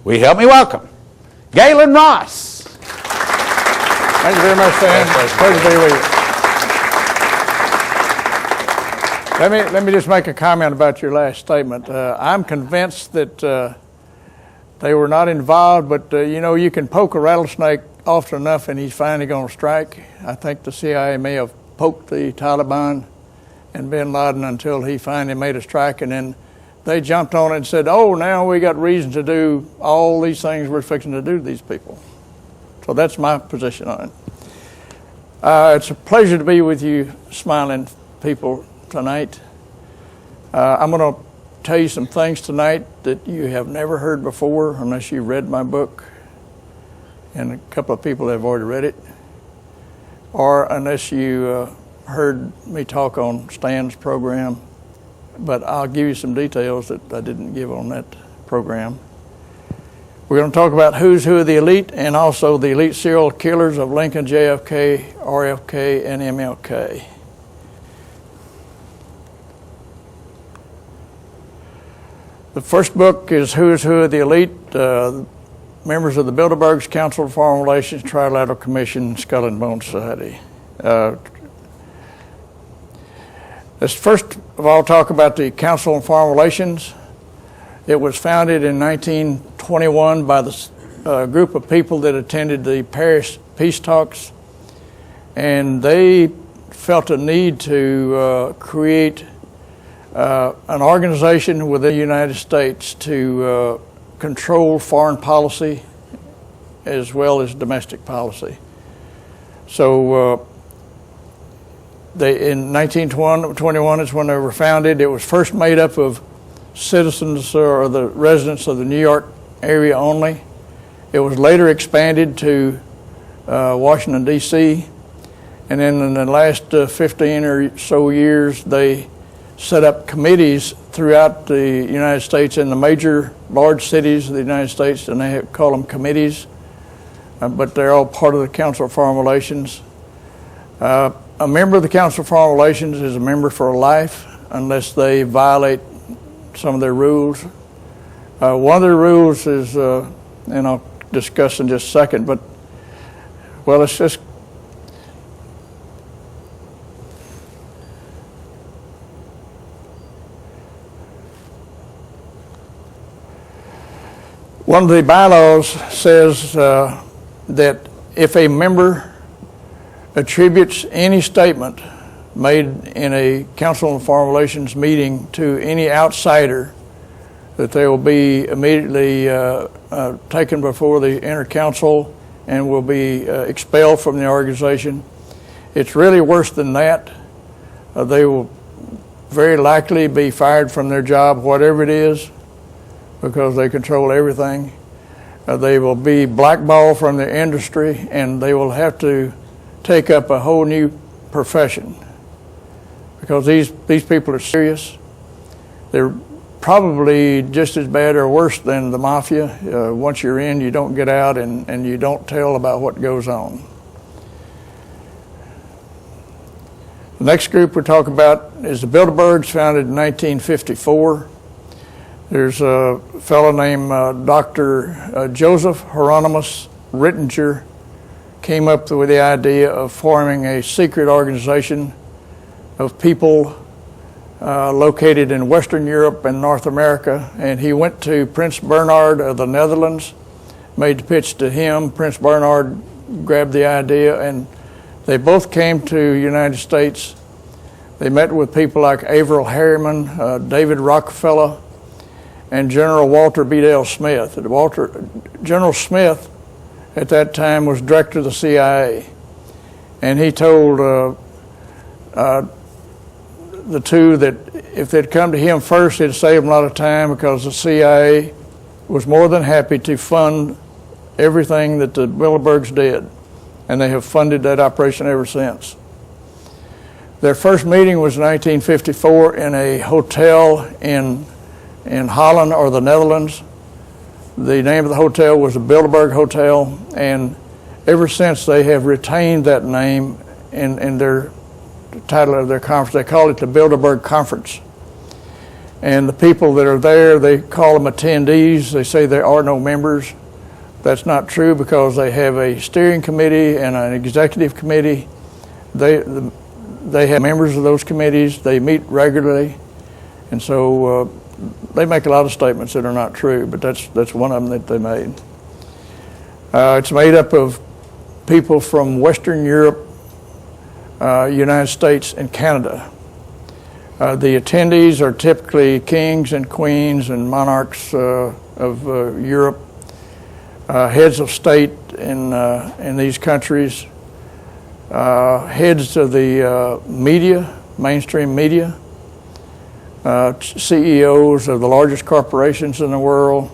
We help me welcome Gaylon Ross. Thank you very much, Stan. Pleasure to be with you. Let me just make a comment about your last statement. I'm convinced that they were not involved, but you can poke a rattlesnake often enough and he's finally going to strike. I think the CIA may have poked the Taliban and bin Laden until he finally made a strike, and then they jumped on it and said, oh, now we got reason to do all these things we're fixing to do to these people. So that's my position on it. It's a pleasure to be with you smiling people tonight. I'm going to tell you some things tonight that you have never heard before unless you read my book, and a couple of people have already read it, or unless you heard me talk on Stan's program. But I'll give you some details that I didn't give on that program. We're going to talk about who's who of the elite, and also the elite serial killers of Lincoln, JFK, RFK, and MLK. The first book is Who's Who of the Elite, members of the Bilderbergs, Council of Foreign Relations, Trilateral Commission, Skull and Bone Society. Let's first of all talk about the Council on Foreign Relations. It was founded in 1921 by the group of people that attended the Paris peace talks, and they felt a need to create an organization within the United States to control foreign policy as well as domestic policy. So in 1921 is when they were founded. It was first made up of citizens or the residents of the New York area only. It was later expanded to Washington, D.C., and then in the last 15 or so years, they set up committees throughout the United States in the major large cities of the United States, and they call them committees, but they're all part of the Council of Foreign Relations. A member of the Council of Foreign Relations is a member for life unless they violate some of their rules. One of their rules is, and I'll discuss in just a second, but, well, it's just, one of the bylaws says that if a member attributes any statement made in a Council on Foreign Relations meeting to any outsider, that they will be immediately taken before the inner council and will be expelled from the organization. It's really worse than that. They will very likely be fired from their job, whatever it is, because they control everything. They will be blackballed from their industry, and they will have to take up a whole new profession, because these people are serious. They're probably just as bad or worse than the mafia. Once you're in, you don't get out, and you don't tell about what goes on. The next group we'll talk about is the Bilderbergs, founded in 1954. There's a fellow named Dr. Joseph Hieronymus Rittinger came up with the idea of forming a secret organization of people located in Western Europe and North America, and he went to Prince Bernhard of the Netherlands, made the pitch to him. Prince Bernhard grabbed the idea, and they both came to the United States. They met with people like Averell Harriman, David Rockefeller, and General Walter B. Dale Smith. General Smith at that time was director of the CIA, and he told the two that if they'd come to him first, it'd save them a lot of time, because the CIA was more than happy to fund everything that the Bilderbergs did, and they have funded that operation ever since. Their first meeting was in 1954 in a hotel in Holland or the Netherlands. The name of the hotel was the Bilderberg Hotel, and ever since they have retained that name in their title of their conference. They call it the Bilderberg Conference. And the people that are there, they call them attendees. They say there are no members. That's not true because they have a steering committee and an executive committee. They have members of those committees. They meet regularly. And so they make a lot of statements that are not true, but that's one of them that they made. It's made up of people from Western Europe, United States, and Canada. The attendees are typically kings and queens and monarchs of Europe, heads of state in these countries, heads of the media, mainstream media, CEOs of the largest corporations in the world.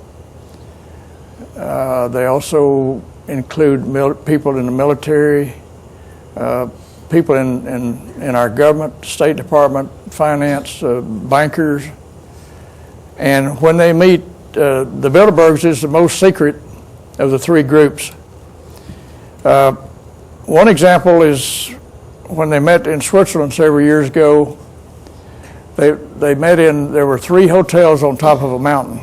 They also include people in the military, people in our government, State Department, finance, bankers. And when they meet, the Bilderbergs is the most secret of the three groups. One example is when they met in Switzerland several years ago. They met there were 3 hotels on top of a mountain.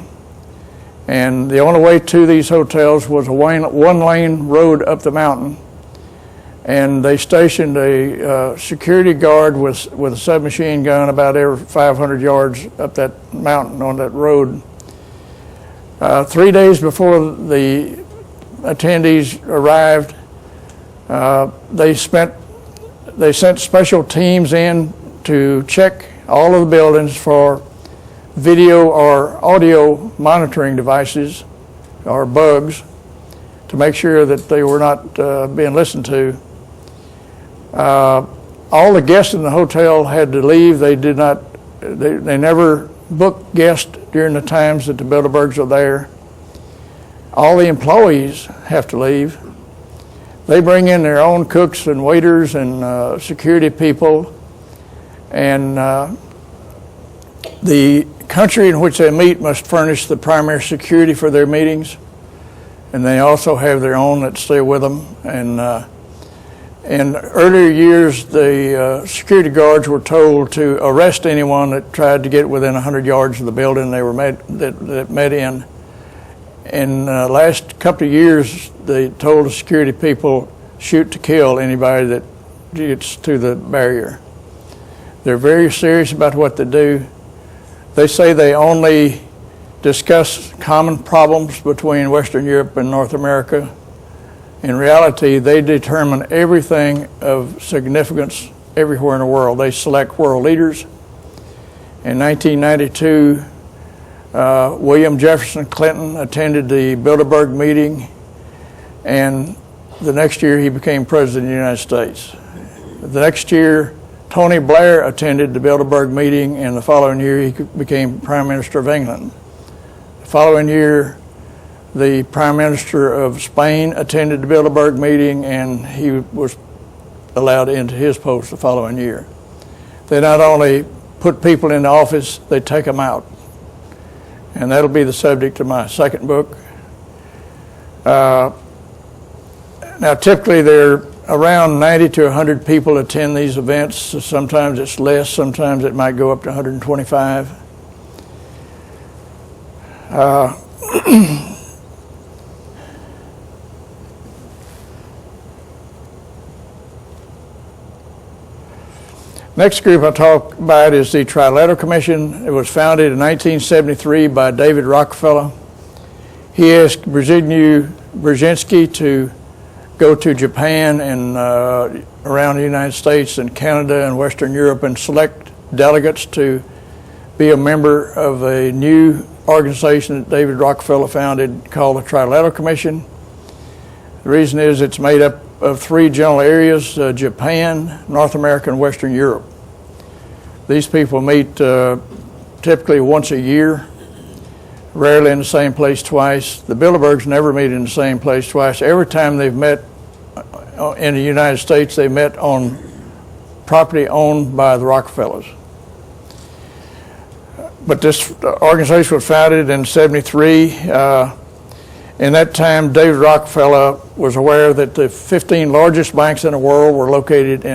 And the only way to these hotels was a one-lane road up the mountain. And they stationed a security guard with a submachine gun about every 500 yards up that mountain on that road. 3 days before the attendees arrived, they sent special teams in to check all of the buildings for video or audio monitoring devices or bugs to make sure that they were not being listened to. All the guests in the hotel had to leave. They never booked guests during the times that the Bilderbergs are there. All the employees have to leave. They bring in their own cooks and waiters and security people. And the country in which they meet must furnish the primary security for their meetings. And they also have their own that stay with them. And in earlier years, the security guards were told to arrest anyone that tried to get within 100 yards of the building they were that met in. In the last couple of years, they told the security people, shoot to kill anybody that gets to the barrier. They're very serious about what they do. They say they only discuss common problems between Western Europe and North America. In reality, they determine everything of significance everywhere in the world. They select world leaders. In 1992, William Jefferson Clinton attended the Bilderberg meeting, and the next year he became president of the United States. The next year, Tony Blair attended the Bilderberg meeting, and the following year he became Prime Minister of England. The following year, the Prime Minister of Spain attended the Bilderberg meeting, and he was allowed into his post the following year. They not only put people into office, they take them out. And that'll be the subject of my second book. Now, typically there are around 90 to 100 people attend these events. Sometimes it's less, sometimes it might go up to 125. Next group I'll talk about is the Trilateral Commission. It was founded in 1973 by David Rockefeller. He asked Brzezinski to go to Japan and around the United States and Canada and Western Europe and select delegates to be a member of a new organization that David Rockefeller founded called the Trilateral Commission. The reason is it's made up of 3 general areas, Japan, North America, and Western Europe. These people meet typically once a year, rarely in the same place twice. The Bilderbergs never meet in the same place twice. Every time they've met in the United States, they met on property owned by the Rockefellers. But this organization was founded in '73. In that time, David Rockefeller was aware that the 15 largest banks in the world were located in